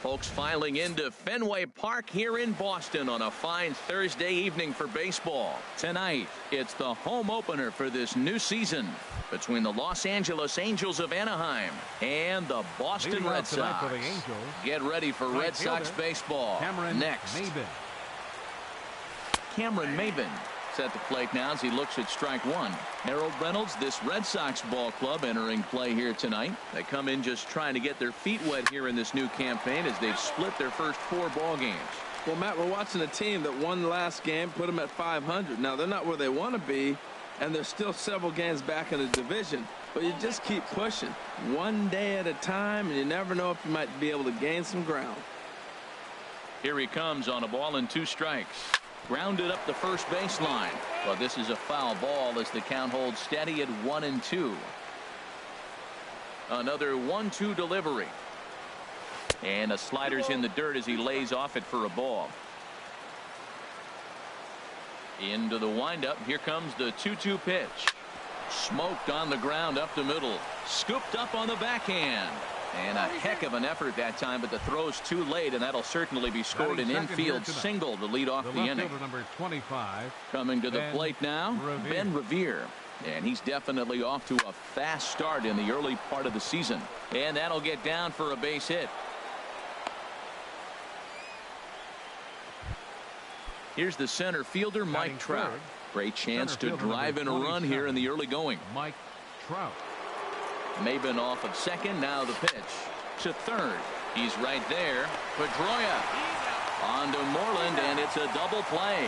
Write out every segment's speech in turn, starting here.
Folks filing into Fenway Park here in Boston on a fine Thursday evening for baseball. Tonight, it's the home opener for this new season between the Los Angeles Angels of Anaheim and the Boston Red Sox. Get ready for Red Sox baseball. Next, Cameron Maybin at the plate now as he looks at strike one. Harold Reynolds, this Red Sox ball club entering play here tonight. They come in just trying to get their feet wet here in this new campaign as they've split their first 4 ball games. Well, Matt, we're watching a team that won the last game, put them at 500. Now, they're not where they want to be, and they're still several games back in the division. But you just keep pushing one day at a time, and you never know if you might be able to gain some ground. Here he comes on a ball and 2 strikes. Grounded up the first baseline. Well, this is a foul ball as the count holds steady at 1-2. Another 1-2 delivery. And a slider's in the dirt as he lays off it for a ball. Into the windup. Here comes the 2-2 pitch. Smoked on the ground up the middle. Scooped up on the backhand. And a heck of an effort that time, but the throw's too late, and that'll certainly be scored an infield single to lead off the inning. Number 25. Coming to the plate now, Ben Revere. And he's definitely off to a fast start in the early part of the season. And that'll get down for a base hit. Here's the center fielder, Mike Trout. Great chance to drive in a run here in the early going. Mike Trout. Maybin off of second. Now the pitch to third. He's right there. Pedroia on to Moreland, and it's a double play.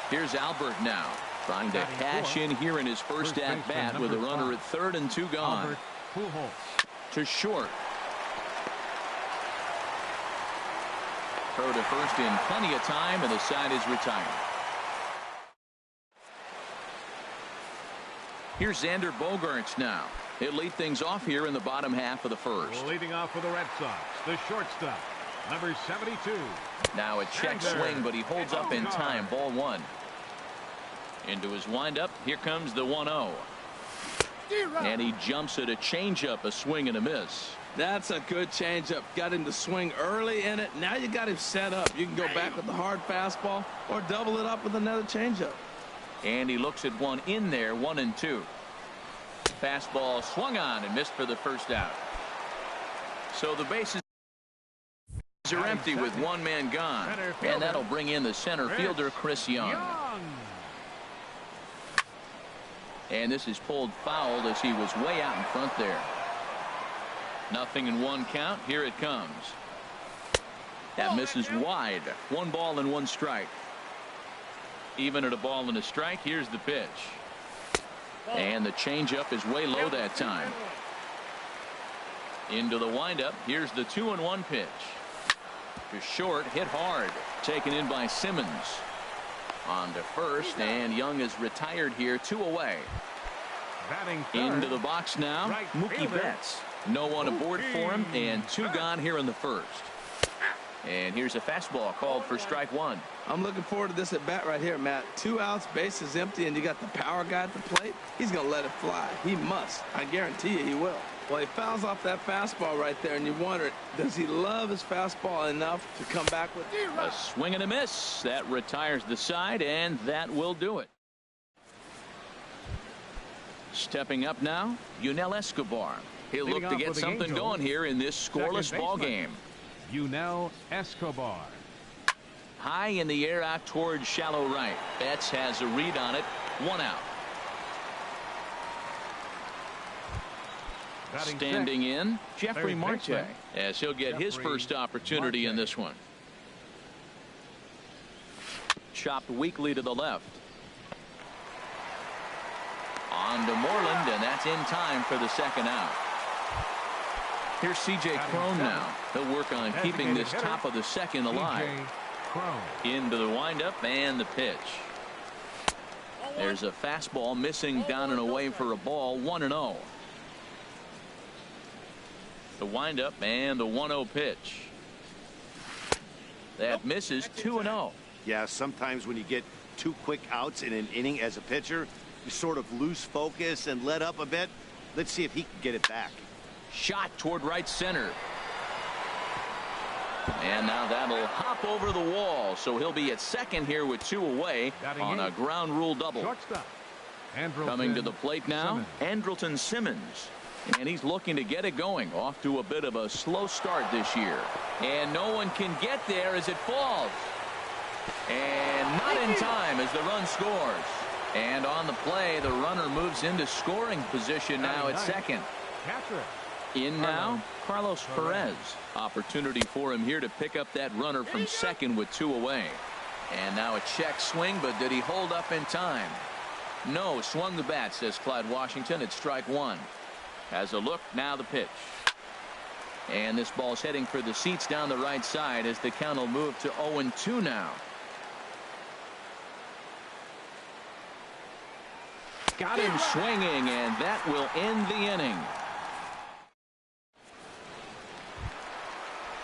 Here's Albert now trying to cash in here in his first at bat with a runner at third and 2 gone. To short. Throw to first in plenty of time, and the side is retired. Here's Xander Bogaerts now. He'll lead things off here in the bottom half of the first. Leading off for the Red Sox, the shortstop, number 72. Now a check swing, but he holds up in time. Ball 1. Into his windup. Here comes the 1-0. And he jumps at a changeup, a swing and a miss. That's a good changeup. Got him to swing early in it. Now you got him set up. You can go back with the hard fastball or double it up with another changeup. And he looks at one in there, 1-2. Fastball swung on and missed for the first out. So the bases are empty with one man gone. And that'll bring in the center fielder, Chris Young. And this is pulled foul as he was way out in front there. 0-1 count. Here it comes. That misses wide. 1 ball and 1 strike. Even at a ball and a strike. Here's the pitch. And the changeup is way low that time. Into the windup. Here's the 2-1 pitch. To short, hit hard. Taken in by Simmons. On to first, and Young is retired here, 2 away. Into the box now, Mookie Betts. No one aboard for him, and 2 gone here in the first. And here's a fastball called for strike 1. I'm looking forward to this at bat right here, Matt. 2 outs, base is empty, and you got the power guy at the plate. He's going to let it fly. He must. I guarantee you he will. Well, he fouls off that fastball right there, and you wonder, does he love his fastball enough to come back with a swing and a miss? That retires the side, and that will do it. Stepping up now, Yunel Escobar. He'll look to get something going here in this scoreless ball game. Yunel Escobar. High in the air out towards shallow right. Betts has a read on it. 1 out. Standing in, Jeffrey Marte, as he'll get his first opportunity in this one. Chopped weakly to the left. On to Moreland, and that's in time for the second out. Here's C.J. Cron now. He'll work on keeping this top of the second alive. Into the windup and the pitch. There's a fastball missing down and away for a ball. 1-0. The windup and the 1-0 pitch. That misses. 2-0. Yeah, sometimes when you get 2 quick outs in an inning as a pitcher, sort of lose focus and let up a bit. Let's see if he can get it back. Shot toward right center. And now that'll hop over the wall, so he'll be at second here with 2 away on a ground rule double. Coming to the plate now, Andrelton Simmons. And he's looking to get it going. Off to a bit of a slow start this year. And no one can get there as it falls. And not in time as the run scores. And on the play, the runner moves into scoring position now at second. In now, Carlos Perez. Opportunity for him here to pick up that runner from second with 2 away. And now a check swing, but did he hold up in time? No, swung the bat, says Clyde Washington. It's strike 1. Has a look, now the pitch. And this ball's heading for the seats down the right side as the count will move to 0-2 now. Got him swinging, and that will end the inning.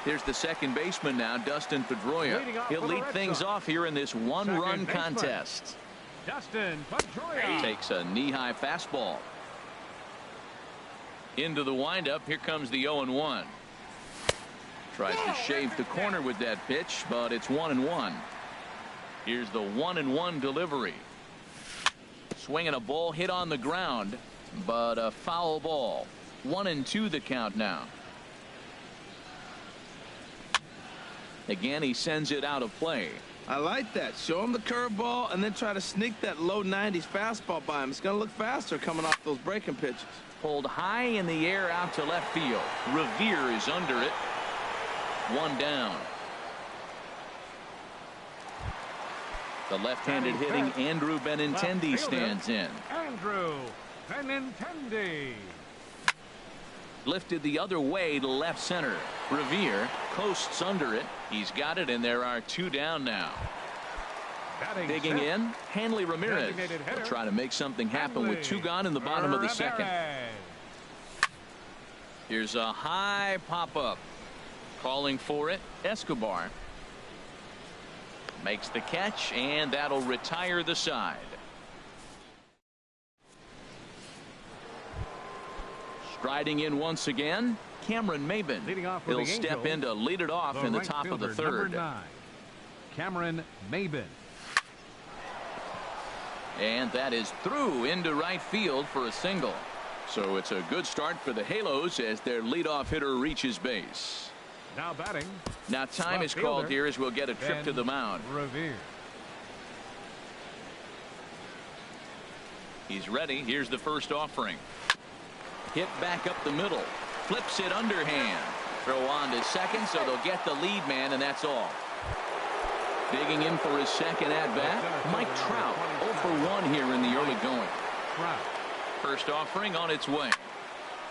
Here's the second baseman now, Dustin Pedroia. He'll lead things off here in this one-run contest. Dustin Pedroia takes a knee-high fastball. Into the windup. Here comes the 0-1. Tries to shave the corner with that pitch, but it's 1-1. Here's the 1-1 delivery. Swinging a ball hit on the ground, but a foul ball. 1-2 the count now. Again, he sends it out of play. I like that. Show him the curveball and then try to sneak that low 90s fastball by him. It's going to look faster coming off those breaking pitches. Pulled high in the air out to left field. Revere is under it. 1 down. The left-handed hitting Andrew Benintendi stands in. Andrew Benintendi. Lifted the other way to left center. Revere coasts under it. He's got it, and there are 2 down now. Digging in, Hanley Ramirez will try to make something happen with 2 gone in the bottom of the second. Here's a high pop-up. Calling for it, Escobar. Makes the catch, and that'll retire the side. Striding in once again, Cameron Maben. He'll step in to lead it off in the top of the third. Cameron Maben. And that is through into right field for a single. So it's a good start for the Halos as their leadoff hitter reaches base. Now batting. Now time is called here as we'll get a trip to the mound. Revere. He's ready. Here's the first offering. Hit back up the middle. Flips it underhand. Throw on to second, so they'll get the lead man, and that's all. Digging in for his second at-bat, Mike Trout. 0 for 1 here in the early going. First offering on its way.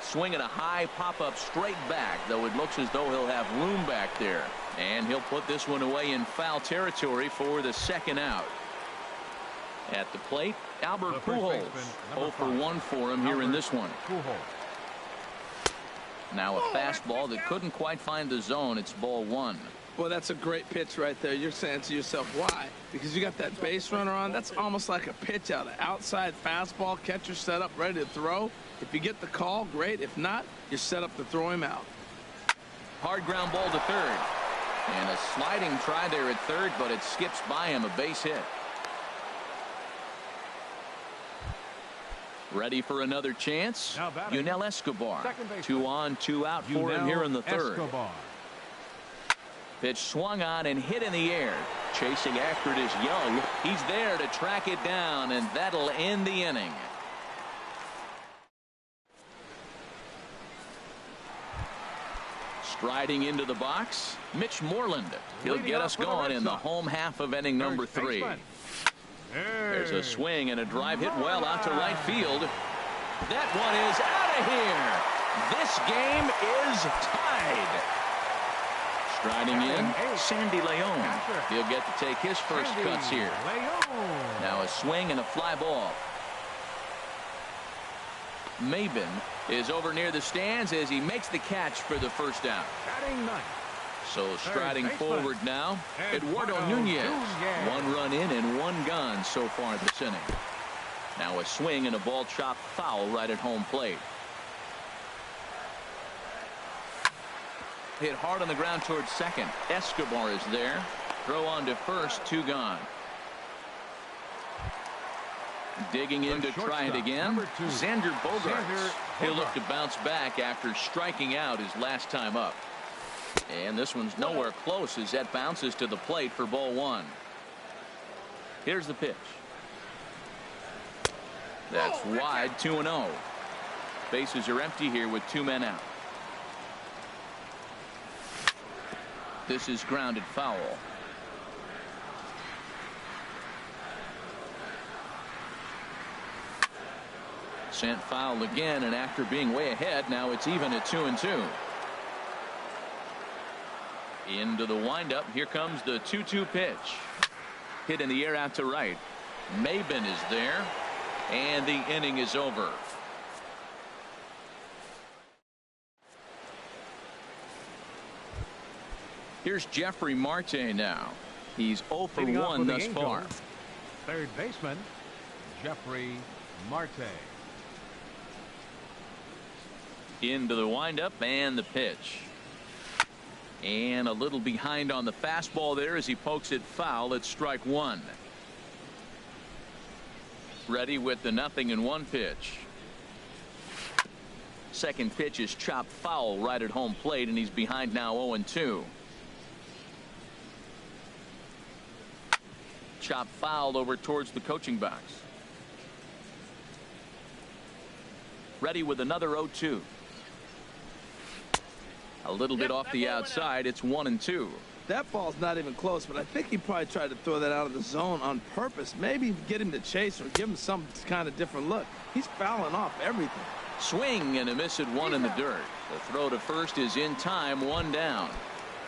Swinging a high pop-up straight back, though it looks as though he'll have room back there. And he'll put this one away in foul territory for the second out. At the plate, Albert Pujols. 0 for 1 for him here in this one. Now a fastball that couldn't quite find the zone. It's ball 1. Well, that's a great pitch right there. You're saying to yourself, why? Because you got that base runner on. That's almost like a pitch out. An outside fastball, catcher set up, ready to throw. If you get the call, great. If not, you're set up to throw him out. Hard ground ball to third. And a sliding try there at third, but it skips by him, a base hit. Ready for another chance? Yunel Escobar. 2 on, 2 out for him here in the third. Pitch swung on and hit in the air. Chasing after it is Young. He's there to track it down, and that'll end the inning. Striding into the box, Mitch Moreland. He'll get us going in the home half of inning number 3. There's a swing and a drive hit well out to right field. That one is out of here. This game is tied. Striding in, Sandy Leon. He'll get to take his first cuts here. Now a swing and a fly ball. Maben is over near the stands as he makes the catch for the first down. So striding forward now, Eduardo Nunez. 1 run in and 1 gone so far this inning. Now a swing and a ball chopped foul right at home plate. Hit hard on the ground towards second. Escobar is there. Throw on to first, 2 gone. Digging in to try it again. Xander Bogaerts. He'll look to bounce back after striking out his last time up. And this one's nowhere close as that bounces to the plate for ball 1. Here's the pitch. That's wide, 2-0. Bases are empty here with 2 men out. This is grounded foul. Sent foul again, and after being way ahead, now it's even at 2-2. Into the windup. Here comes the 2-2 pitch. Hit in the air out to right. Maben is there, and the inning is over. Here's Jeffrey Marte now. He's 0 for 1 thus far. Third baseman, Jeffrey Marte. Into the windup and the pitch. And a little behind on the fastball there as he pokes it foul at strike 1. Ready with the 0-1 pitch. Second pitch is chopped foul right at home plate, and he's behind now 0-2. Chop foul over towards the coaching box. Ready with another 0-2. A little bit off the outside. It's 1-2. That ball's not even close, but I think he probably tried to throw that out of the zone on purpose. Maybe get him to chase or give him some kind of different look. He's fouling off everything. Swing and a miss at 1 in the dirt. The throw to first is in time, 1 down.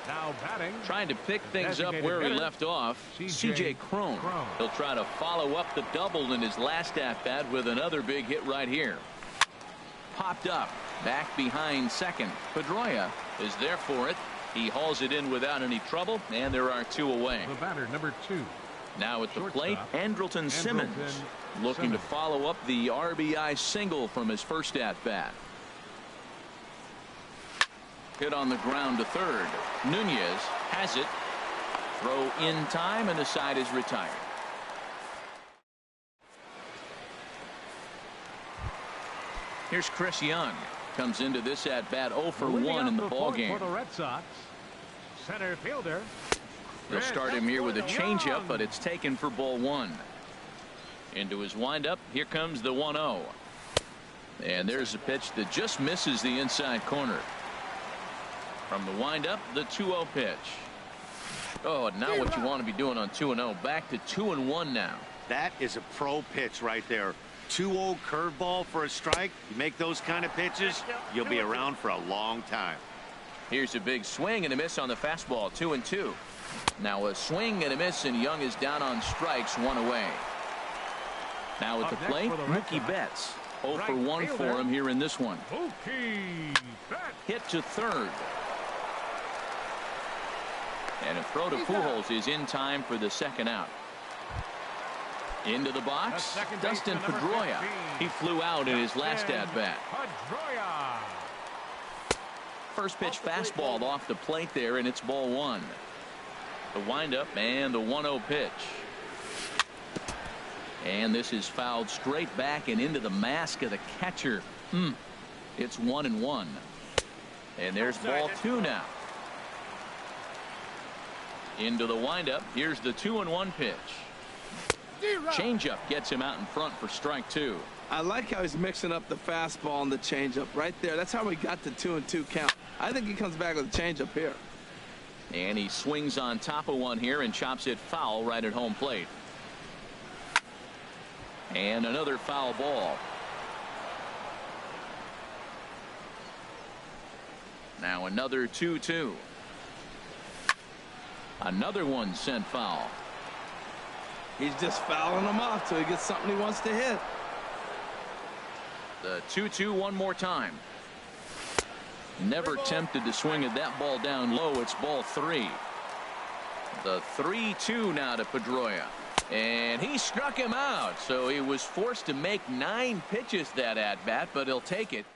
Now batting. Trying to pick things up where he left off. C.J. Cron. He'll try to follow up the double in his last at-bat with another big hit right here. Popped up. Back behind second. Pedroia is there for it. He hauls it in without any trouble, and there are 2 away. The batter, number 2. Now at the plate, Andrelton Simmons looking to follow up the RBI single from his first at-bat. Hit on the ground to third. Nunez has it. Throw in time, and the side is retired. Here's Chris Young. Comes into this at bat 0 for 1 in the ball game. For the Red Sox, center fielder. They'll start him here with a changeup, but it's taken for ball 1. Into his windup. Here comes the 1-0. And there's a pitch that just misses the inside corner. From the windup, the 2-0 pitch. Oh, now what you want to be doing on 2-0. Back to 2-1 now. That is a pro pitch right there. 2-0 curveball for a strike. You make those kind of pitches, you'll be around for a long time. Here's a big swing and a miss on the fastball. 2-2. Now a swing and a miss, and Young is down on strikes, 1 away. Now at the plate, Mookie Betts. 0 for 1 for him here in this one. Hit to third. And a throw to Pujols is in time for the second out. Into the box, Dustin Pedroia. He flew out in his last at-bat. First pitch fastball off the plate there, and it's ball 1. The windup and the 1-0 pitch. And this is fouled straight back and into the mask of the catcher. It's 1-1. And there's ball 2 now. Into the windup. Here's the 2-1 pitch. Changeup gets him out in front for strike 2. I like how he's mixing up the fastball and the changeup right there. That's how we got the 2-2 count. I think he comes back with a changeup here. And he swings on top of one here and chops it foul right at home plate. And another foul ball. Now another 2-2. Another one sent foul. He's just fouling them off till he gets something he wants to hit. The 2-2 one more time. Never tempted to swing at that ball down low. It's ball 3. The 3-2 now to Pedroia. And he struck him out, so he was forced to make 9 pitches that at-bat, but he'll take it.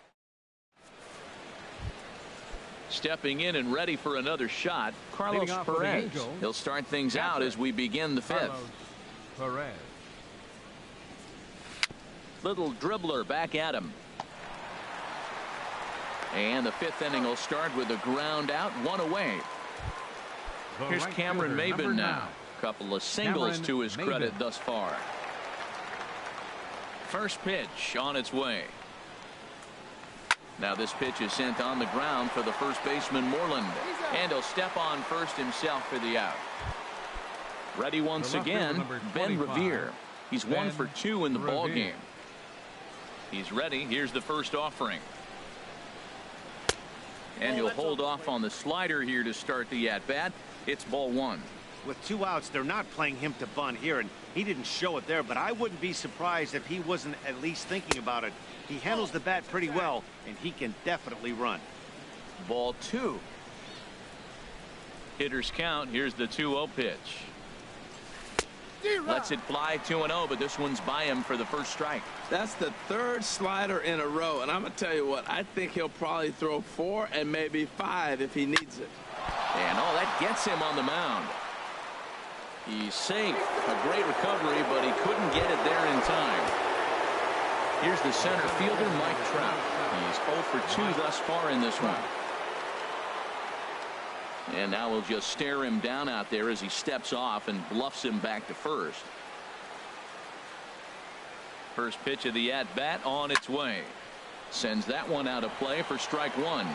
Stepping in and ready for another shot, Carlos Perez. He'll start things out as we begin the 5th. Perez. Little dribbler back at him. And the 5th inning will start with a ground out, 1 away. Here's Cameron Maybin now. Couple of singles to his credit thus far. First pitch on its way. Now this pitch is sent on the ground for the first baseman Moreland. And he'll step on first himself for the out. Ready once again, Ben Revere. He's 1 for 2 in the ball game. He's ready. Here's the first offering. And he'll hold off on the slider here to start the at-bat. It's ball 1. With 2 outs, they're not playing him to bunt here, and he didn't show it there, but I wouldn't be surprised if he wasn't at least thinking about it. He handles the bat pretty well, and he can definitely run. Ball 2. Hitters count. Here's the 2-0 pitch. Lets it fly 2-0, but this one's by him for the first strike. That's the 3rd slider in a row, and I'm going to tell you what, I think he'll probably throw 4 and maybe 5 if he needs it. And that gets him on the mound. He's safe. A great recovery, but he couldn't get it there in time. Here's the center fielder, Mike Trout. He's 0 for 2 thus far in this one. And now we'll just stare him down out there as he steps off and bluffs him back to first. First pitch of the at-bat on its way. Sends that one out of play for strike 1.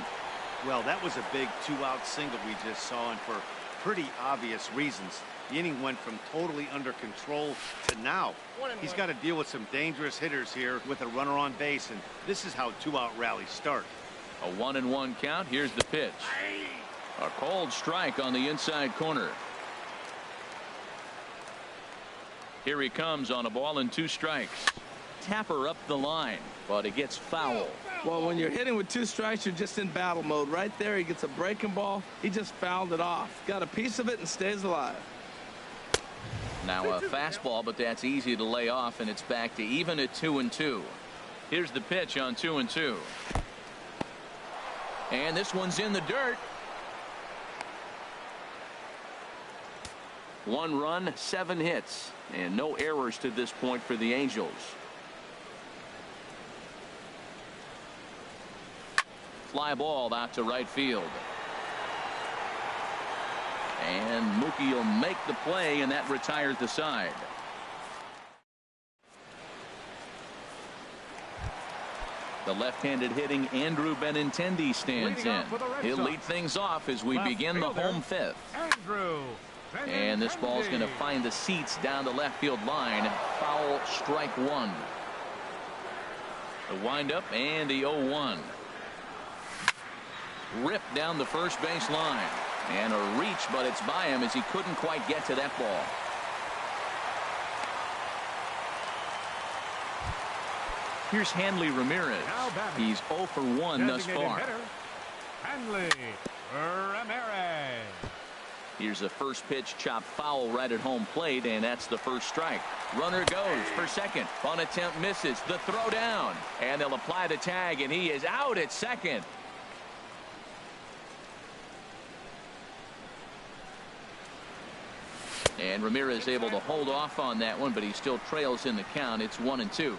Well, that was a big 2-out single we just saw, and for pretty obvious reasons. The inning went from totally under control to now. He's got to deal with some dangerous hitters here with a runner on base, and this is how 2-out rallies start. A 1-1 count. Here's the pitch. A cold strike on the inside corner. Here he comes on a ball and 2 strikes. Tapper up the line, but it gets foul. Well, when you're hitting with 2 strikes, you're just in battle mode. Right there, he gets a breaking ball. He just fouled it off. Got a piece of it and stays alive. Now a fastball, but that's easy to lay off, and it's back to even at 2-2. Here's the pitch on 2-2. And this one's in the dirt. 1 run, 7 hits, and no errors to this point for the Angels. Fly ball out to right field. And Mookie will make the play, and that retires the side. The left-handed hitting Andrew Benintendi stands in. He'll lead things off as we begin the home 5th. And this ball's going to find the seats down the left field line. Foul, strike 1. The windup and the 0-1. Ripped down the first base line. And a reach, but it's by him as he couldn't quite get to that ball. Here's Hanley Ramirez. He's 0 for 1 thus far. Hanley Ramirez. Here's a first pitch chopped foul right at home plate, and that's the first strike. Runner goes for second. On attempt misses. The throw down. And they'll apply the tag, and he is out at second. And Ramirez able to hold off on that one, but he still trails in the count. It's 1-2.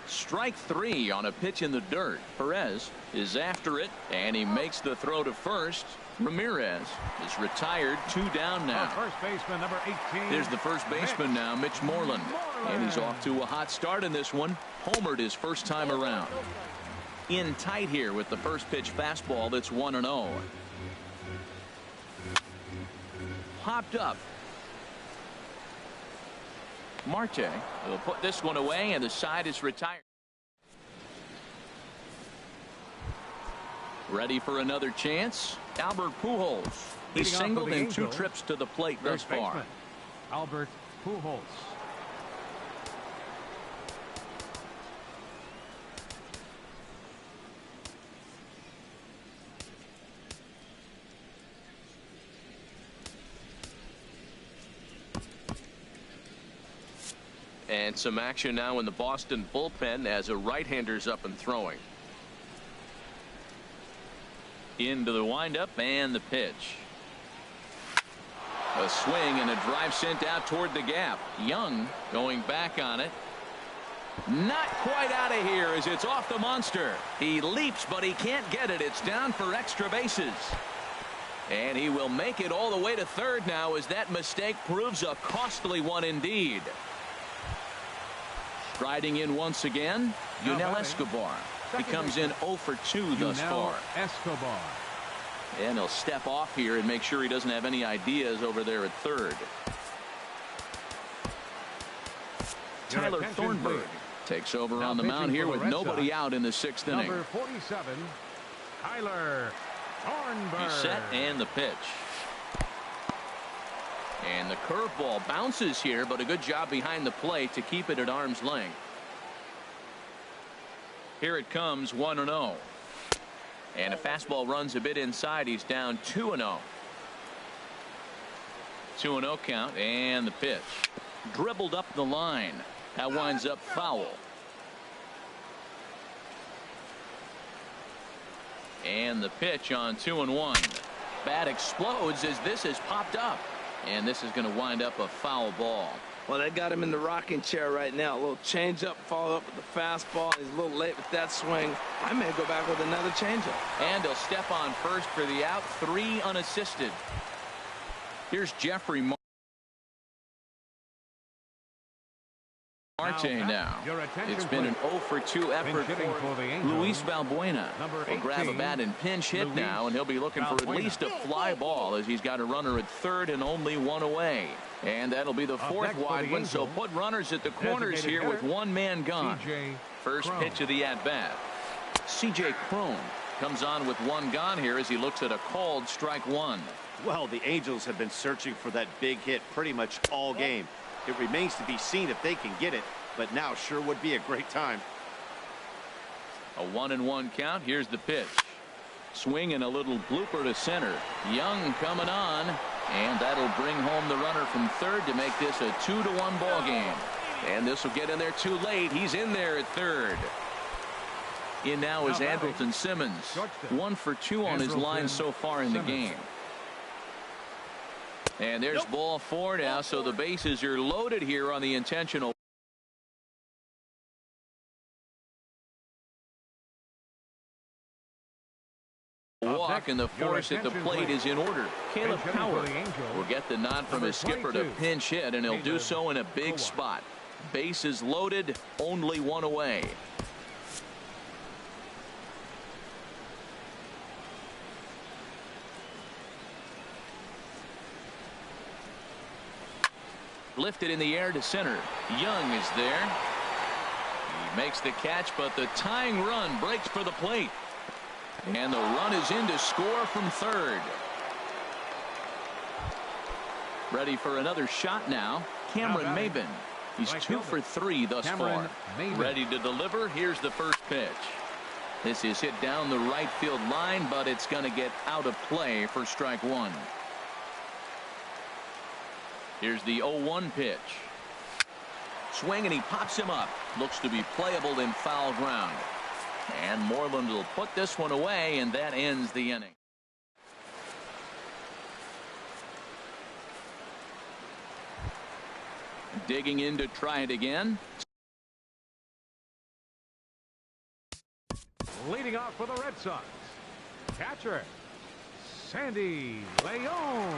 Strike 3 on a pitch in the dirt. Perez is after it, and he makes the throw to first. Ramirez is retired. 2 down now. First baseman number 18. There's the first baseman now, Mitch Moreland. And he's off to a hot start in this one. Homered his first time around. In tight here with the first pitch fastball that's 1-0. Hopped up. Marte will put this one away, and the side is retired. Ready for another chance. Albert Pujols. He singled in 2 trips to the plate thus far. Albert Pujols. And some action now in the Boston bullpen as a right-hander's up and throwing. Into the windup and the pitch. A swing and a drive sent out toward the gap. Young going back on it. Not quite out of here as it's off the monster. He leaps, but he can't get it. It's down for extra bases. And he will make it all the way to third now as that mistake proves a costly one indeed. Striding in once again, Yunel Escobar. He comes in 0 for 2 thus far. Escobar. And he'll step off here and make sure he doesn't have any ideas over there at third. Tyler Thornburg takes over now on the mound here with nobody Sox. out in the 6th inning. Number 47, Tyler Thornburg. He's set and the pitch. And the curveball bounces here, but a good job behind the plate to keep it at arm's length. Here it comes, 1-0. And a fastball runs a bit inside. He's down 2-0. 2-0 count and the pitch. Dribbled up the line. That winds up foul. And the pitch on 2-1. Bat explodes as this has popped up. And this is going to wind up a foul ball. Well, they got him in the rocking chair right now. A little changeup, followed up with the fastball. He's a little late with that swing. I may go back with another changeup. And he'll step on first for the out. 3 unassisted. Here's Jeffrey Marte now. It's been an 0 for 2 effort for Luis Valbuena. He'll grab a bat and pinch hit now, and he'll be looking for at least a fly ball as he's got a runner at third and only 1 away. And that'll be the 4th wide one, so put runners at the corners here with 1 man gone. First pitch of the at-bat. C.J. Cron comes on with 1 gone here as he looks at a called strike 1. Well, the Angels have been searching for that big hit pretty much all game. It remains to be seen if they can get it, but now sure would be a great time. A 1-1 count. Here's the pitch. Swing and a little blooper to center. Young coming on, and that'll bring home the runner from third to make this a 2-1 ball game. And this will get in there too late. He's in there at third. In now is Andrelton Simmons. 1 for 2 on his line so far in the game. And there's ball 4 now, so the bases are loaded here on the intentional walk, and the force at the plate is in order. Caleb Howard will get the nod from his skipper to pinch hit, and he'll do so in a big spot. Bases loaded, only 1 away. Lifted in the air to center. Young is there. He makes the catch, but the tying run breaks for the plate. And the run is in to score from third. Ready for another shot now. Cameron Maybin. He's 2 for 3 thus far. Ready to deliver. Here's the first pitch. This is hit down the right field line, but it's going to get out of play for strike 1. Here's the 0-1 pitch. Swing, and he pops him up. Looks to be playable in foul ground. And Moreland will put this one away, and that ends the inning. Digging in to try it again. Leading off for the Red Sox, catcher Sandy Leon.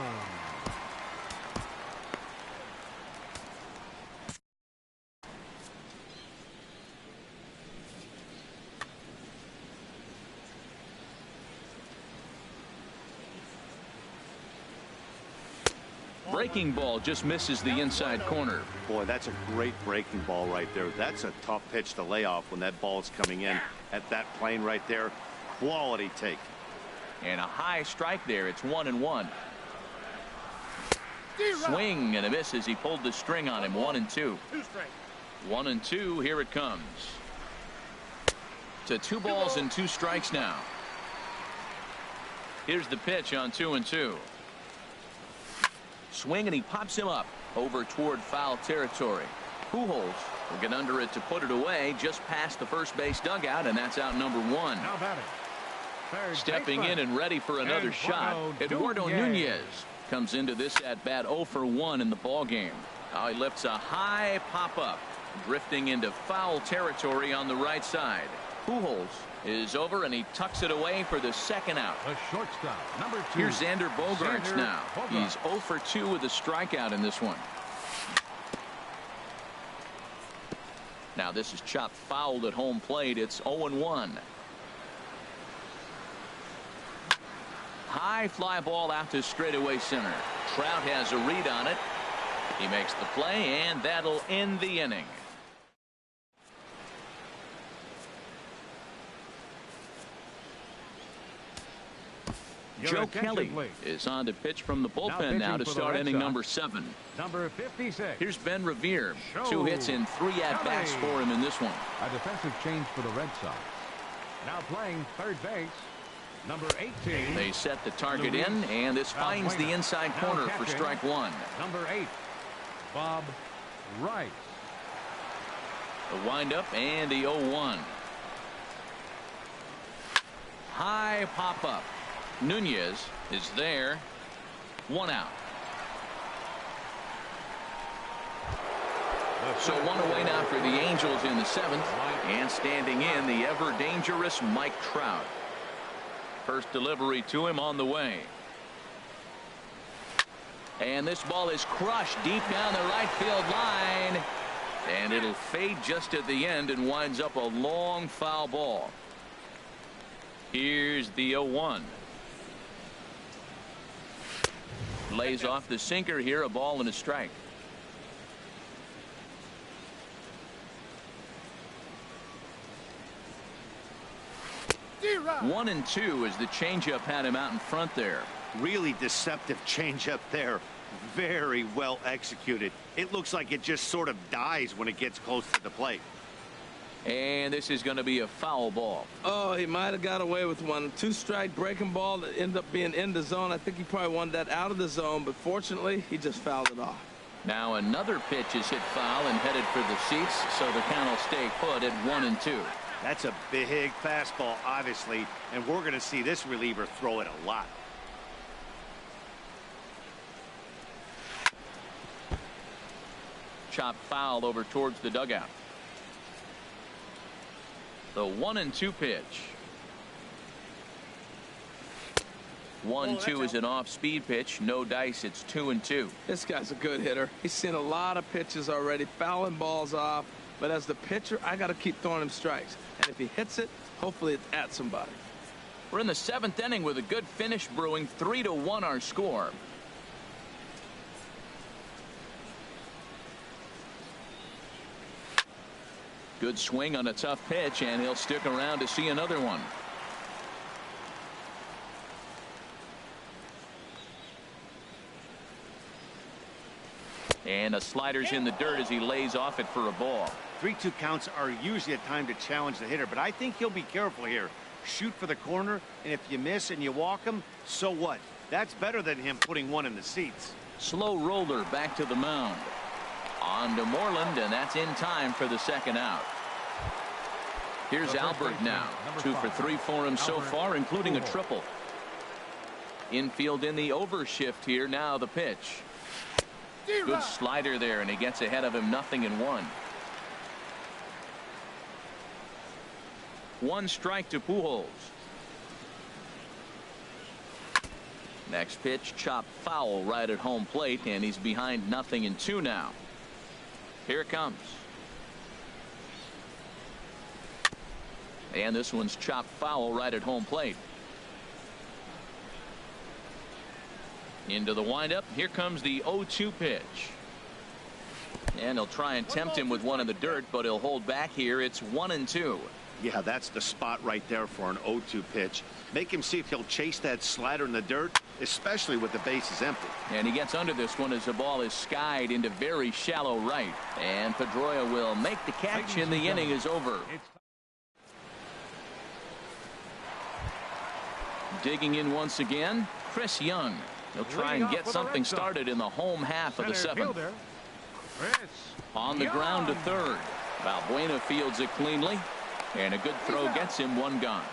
Breaking ball just misses the inside corner. Boy, that's a great breaking ball right there. That's a tough pitch to lay off when that ball's coming in at that plane right there. Quality take. And a high strike there. It's 1-1. Swing and a miss as he pulled the string on him. 1-2. 1-2. Here it comes. To 2 balls and 2 strikes now. Here's the pitch on 2-2. Swing, and he pops him up over toward foul territory. Pujols will get under it to put it away just past the first base dugout, and that's out number one. Now batting. Third Stepping in and ready for another shot, Eduardo Nunez comes into this at bat 0 for 1 in the ball game. Now he lifts a high pop up, drifting into foul territory on the right side. Pujols is over and he tucks it away for the second out. The shortstop, number 2. Here's Xander Bogaerts now. He's 0 for 2 with a strikeout in this one. Now this is chopped fouled at home plate. It's 0-1. High fly ball out to straightaway center. Trout has a read on it. He makes the play, and that'll end the inning. Joe Kelly is on to pitch from the bullpen now to start inning number 7. Number 56. Here's Ben Revere. 2 hits and 3 at-bats for him in this one. A defensive change for the Red Sox. Now playing third base. Number 18. They set the target in, and this finds the inside corner for strike 1. Number 8. Bob Rice. The windup and the 0-1. High pop-up. Nunez is there. 1 out. So 1 away now for the Angels in the 7th. And standing in, the ever-dangerous Mike Trout. First delivery to him on the way. And this ball is crushed deep down the right field line. And it'll fade just at the end and winds up a long foul ball. Here's the 0-1. Lays off the sinker here, a ball and a strike. One and 2 as the changeup had him out in front there. Really deceptive changeup there. Very well executed. It looks like it just sort of dies when it gets close to the plate. And this is going to be a foul ball. Oh, he might have got away with one. 2-strike breaking ball that ended up being in the zone. I think he probably wanted that out of the zone, but fortunately, he just fouled it off. Now another pitch is hit foul and headed for the seats, so the count will stay put at 1 and 2. That's a big fastball, obviously, and we're going to see this reliever throw it a lot. Chop foul over towards the dugout. The 1 and 2 pitch. 1-2 is an off-speed pitch. No dice. It's 2 and 2. This guy's a good hitter. He's seen a lot of pitches already, fouling balls off. But as the pitcher, I got to keep throwing him strikes. And if he hits it, hopefully it's at somebody. We're in the 7th inning with a good finish brewing. 3-1 our score. Good swing on a tough pitch, and he'll stick around to see another one. And the slider's in the dirt as he lays off it for a ball. 3-2 counts are usually a time to challenge the hitter, but I think he'll be careful here. Shoot for the corner, and if you miss and you walk him, so what? That's better than him putting one in the seats. Slow roller back to the mound. On to Moreland, and that's in time for the second out. Here's Albert now. 2 for 3 for him so far, including a triple. Infield in the overshift here. Now the pitch. Good slider there, and he gets ahead of him. 0-1. 1 strike to Pujols. Next pitch, chopped foul right at home plate, and he's behind 0-2 now. Here it comes. And this one's chopped foul right at home plate. Into the windup. Here comes the 0-2 pitch. And he'll try and tempt him with one in the dirt, but he'll hold back here. It's 1-2. Yeah, that's the spot right there for an 0-2 pitch. Make him see if he'll chase that slider in the dirt, especially with the bases empty. And he gets under this one as the ball is skied into very shallow right. And Pedroia will make the catch, and the inning is over. Digging in once again, Chris Young. He'll try and get something started in the home half of the 7th. On the ground to third. Valbuena fields it cleanly, and a good throw gets him one gone.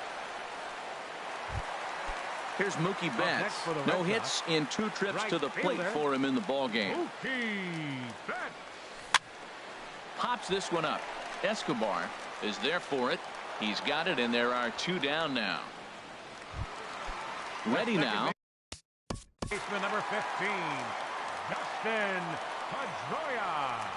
Here's Mookie Betts. No hits in 2 trips to the plate for him in the ball game. Pops this one up. Escobar is there for it. He's got it, and there are 2 down now. Ready now. Baseman number 15, Dustin Pedroia.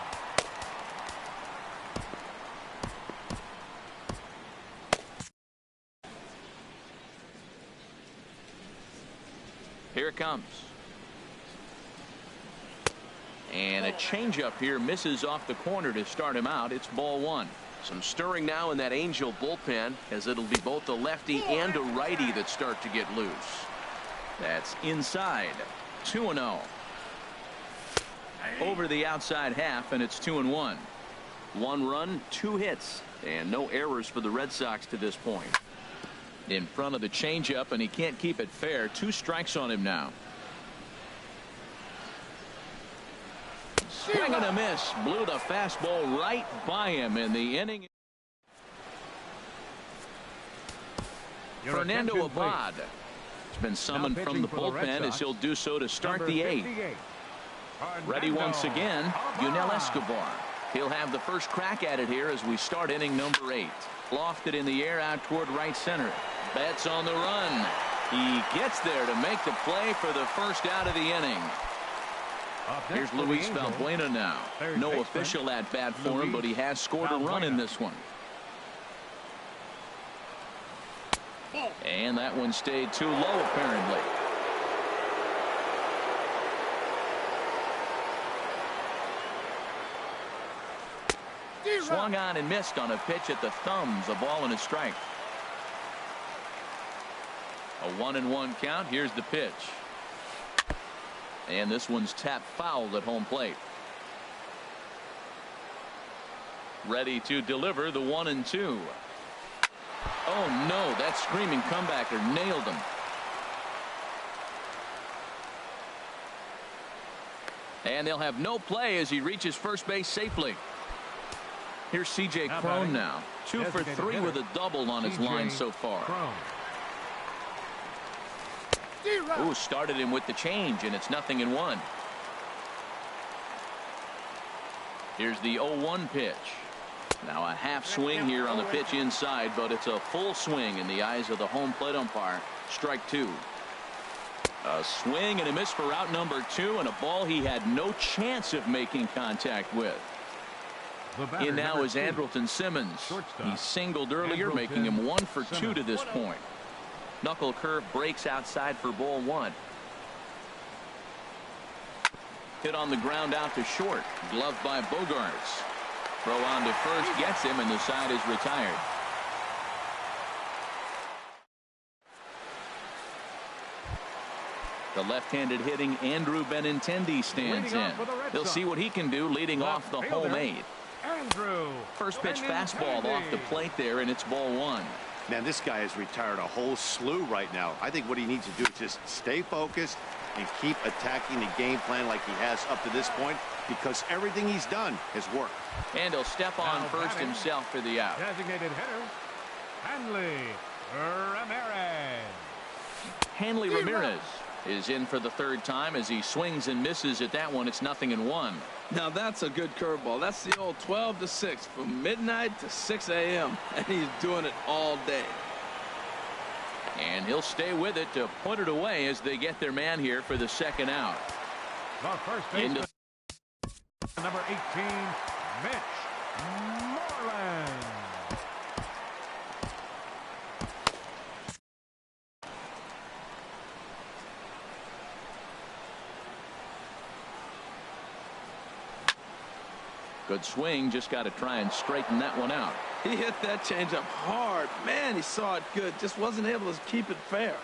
Here it comes. And a changeup here misses off the corner to start him out. It's ball 1. Some stirring now in that Angel bullpen, as it'll be both a lefty and a righty that start to get loose. That's inside. 2-0. Over the outside half, and it's 2-1. 1 run, 2 hits, and no errors for the Red Sox to this point. In front of the changeup, and he can't keep it fair. 2 strikes on him now. Swing and a miss. Blew the fastball right by him in the inning. Fernando Abad has been summoned from the bullpen, as he'll do so to start the 8th. Ready once again, Yunel Escobar. He'll have the first crack at it here as we start inning number 8. Lofted in the air out toward right center. Betts on the run. He gets there to make the play for the first out of the inning. Here's Luis Valbuena now. No official at bat for him, but he has scored a run in this one. And that one stayed too low, apparently. Swung on and missed on a pitch at the thumbs. A ball and a strike. A 1-1 count. Here's the pitch. And this one's tapped foul at home plate. Ready to deliver the 1-2. Oh no, that screaming comebacker nailed him. And they'll have no play as he reaches first base safely. Here's C.J. Cron now. 2 for 3 with a double on his line so far. Ooh, started him with the change, and it's 0-1. Here's the 0-1 pitch. Now a half swing here on the pitch inside, but it's a full swing in the eyes of the home plate umpire. Strike 2. A swing and a miss for out number 2, and a ball he had no chance of making contact with. In now is Andrelton Simmons. He singled earlier, making him 1 for 2 to this point. Knuckle curve breaks outside for ball 1. Hit on the ground out to short. Gloved by Bogarts. Throw on to first gets him, and the side is retired. The left-handed hitting Andrew Benintendi stands in. He'll see what he can do leading off the home 8th. First pitch fastball off the plate there, and it's ball 1. Man, this guy has retired a whole slew right now. I think what he needs to do is just stay focused and keep attacking the game plan like he has up to this point, because everything he's done has worked. And he'll step on first himself for the out. Designated hitter, Hanley Ramirez. Hanley Ramirez is in for the 3rd time as he swings and misses at that one. It's 0-1. Now that's a good curveball. That's the old 12 to 6 from midnight to 6 a.m. and he's doing it all day. And he'll stay with it to put it away as they get their man here for the 2nd out. The first baseman, number 18, Mitch Moreland. Good swing, just got to try and straighten that one out. He hit that changeup hard. Man, he saw it good. Just wasn't able to keep it fair.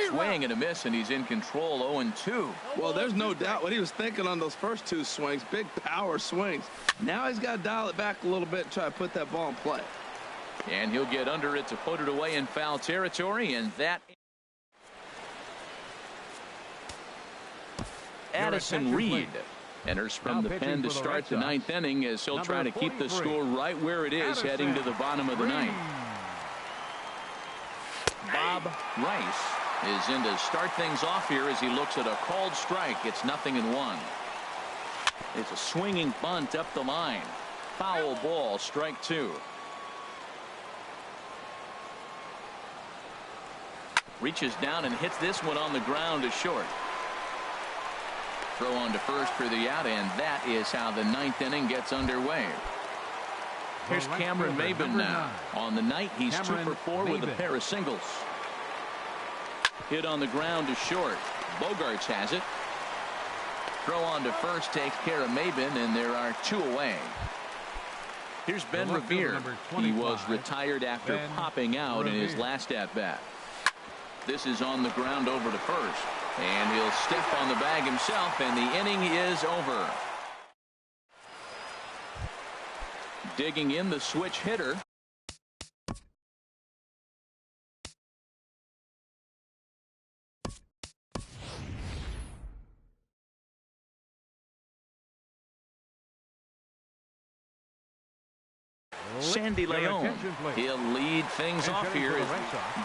Swing and a miss, and he's in control. 0-2. Well, there's no doubt what he was thinking on those first 2 swings. Big power swings. Now he's got to dial it back a little bit and try to put that ball in play. And he'll get under it to put it away in foul territory, and that. Addison Reed Enters from the pen to start the ninth inning as he'll try to keep the score right where it is heading to the bottom of the ninth. Bob Rice is in to start things off here as he looks at a called strike. It's 0-1. It's a swinging bunt up the line. Foul ball, strike two. Reaches down and hits this one on the ground to short. Throw on to first for the out, and that is how the ninth inning gets underway. Here's Cameron Maybin now. On the night, he's 2 for 4 with a pair of singles. Hit on the ground to short. Bogarts has it. Throw on to first takes care of Maybin, and there are 2 away. Here's Ben Revere. He was retired after popping out in his last at-bat. This is on the ground over to first. And he'll step on the bag himself, and the inning is over. Digging in the switch hitter. Sandy Leon. He'll lead things off here as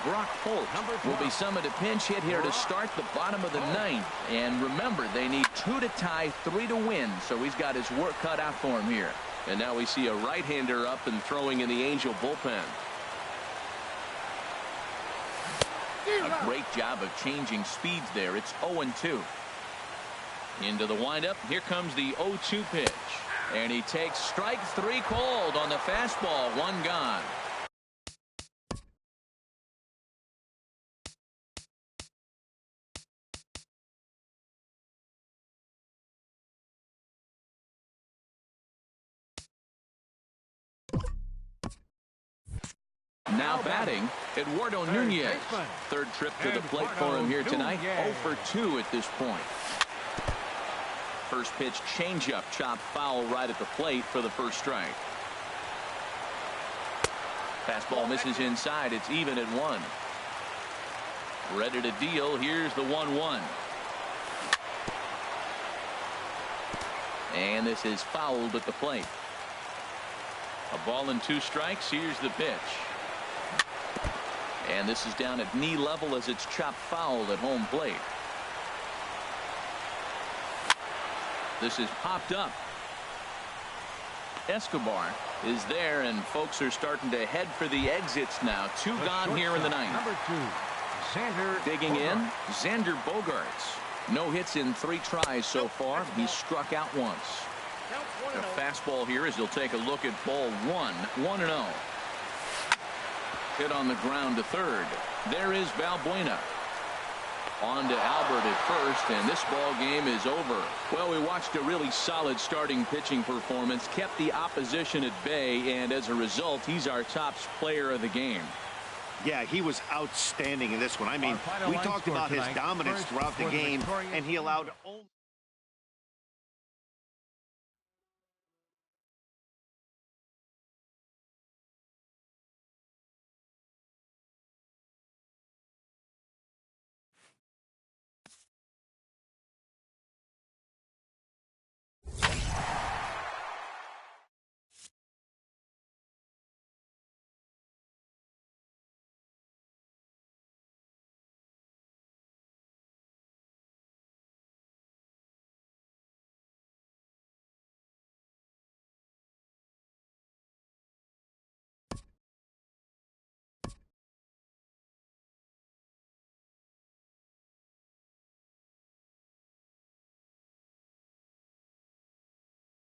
Brock Holt will be summoned a pinch hit here to start the bottom of the ninth. And remember, they need 2 to tie, 3 to win, so he's got his work cut out for him here. And now we see a right-hander up and throwing in the Angel bullpen. A great job of changing speeds there. It's 0-2. Into the windup. Here comes the 0-2 pitch. And he takes strike 3 called on the fastball. 1 gone. Now batting, Eduardo Nunez. Third trip to the plate for him here tonight. 0 for 2 at this point. First pitch changeup, chopped foul right at the plate for the first strike. Fastball misses inside. It's even at 1. Ready to deal. Here's the 1-1. And this is fouled at the plate. A ball and 2 strikes. Here's the pitch. And this is down at knee level as it's chopped foul at home plate. This is popped up. Escobar is there, and folks are starting to head for the exits now. 2 gone here in the ninth. Number 2, Xander. Digging in, Xander Bogarts. No hits in 3 tries so far. He's struck out once. A fastball here as he'll take a look at ball 1. 1-0. Hit on the ground to third. There is Valbuena. On to Albert at first, and this ball game is over. Well, we watched a really solid starting pitching performance, kept the opposition at bay, and as a result, he's our top player of the game. Yeah, he was outstanding in this one. I mean, we talked about his dominance throughout the game, and he allowed only